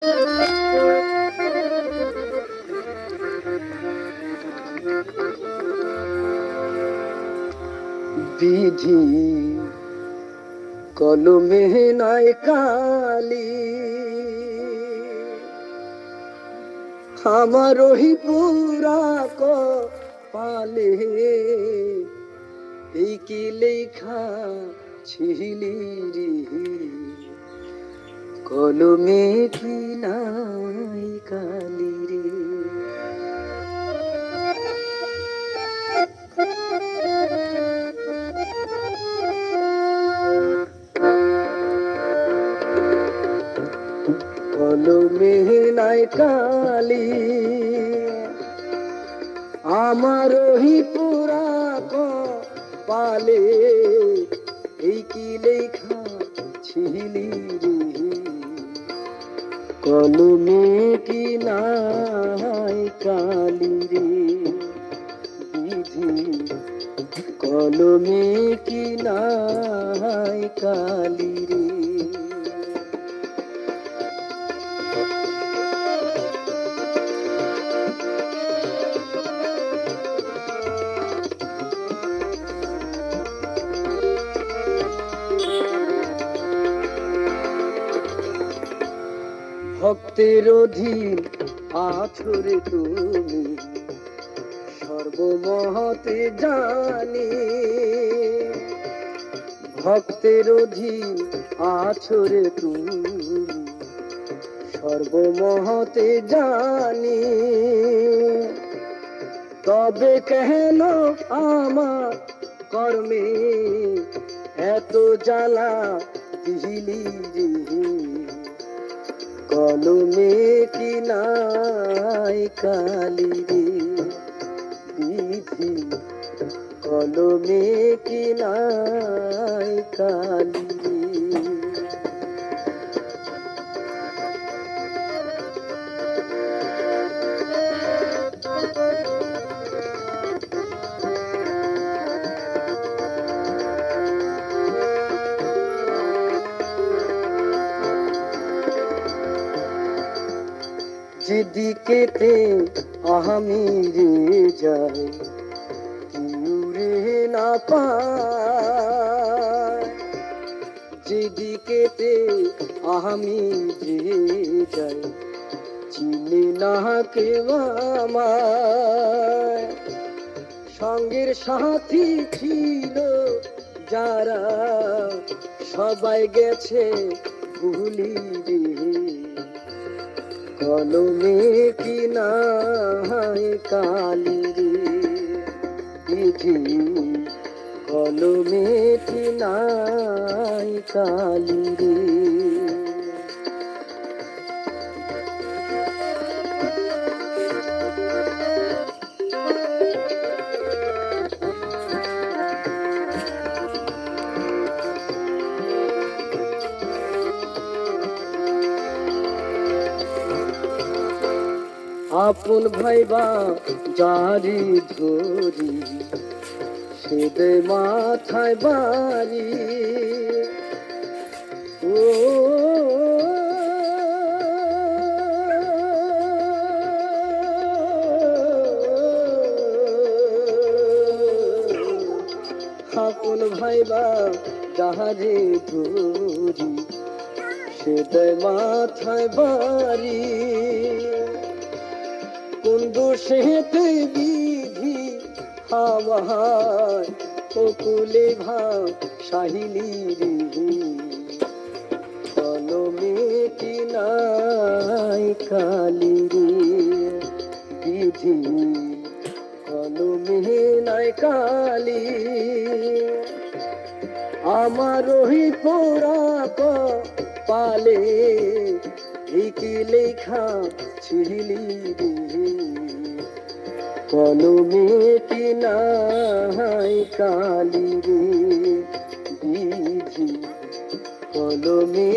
বিধি কলমে নাই কালি, আমার ওই পুরা কপালে এই কি লেখা ছিলি রে, কলমে কি নাই কালি রে। কলমে নাই কালি, আমার ওই পুরা কপালে এই কি লেখা ছিলি রে, কলমে কি নাই কালি রে। বিধি কলমে কি নাই কালি রে। ভক্তের অধীন আছো রে তুমি, সর্বমহতে জানি। ভক্তের অধীন আছো রে তুমি, সর্বমহতে জানি। তবে কেন আমার কর্মে এত জ্বালা দিলি রে, কলমে কি নাই কালি রে। বিধি কলমে কি নাই কালি রে। যেদিকেতে আমি রে যাই, কেউ রে না পায়। যেদিকেতে আমি রে যাই, চিনি না কেউ আমায়। সঙ্গের সাথী ছিল যারা, সবাই গেছে ভুলি রে, কলমে কি নাই কালি রে। বিধি কলমে কি নাই কালি রে। আপন ভাইবা যারি ধরি, সে দে মাথায় বাড়ি। ও আপন ভাইবা যারি ধরি, সে দে মাথায় বাড়ি। কোন দোষেতে বিধি আমার অকুলে ভাসাহিলি রে, কলমে কি নাই কালি রে। বিধি কলমে নাই কালি, আমার ওই পোড়া কপালে এই কি লেখা ছিলি রে, কলমে কি নাই কালি রে। বিধি কলমে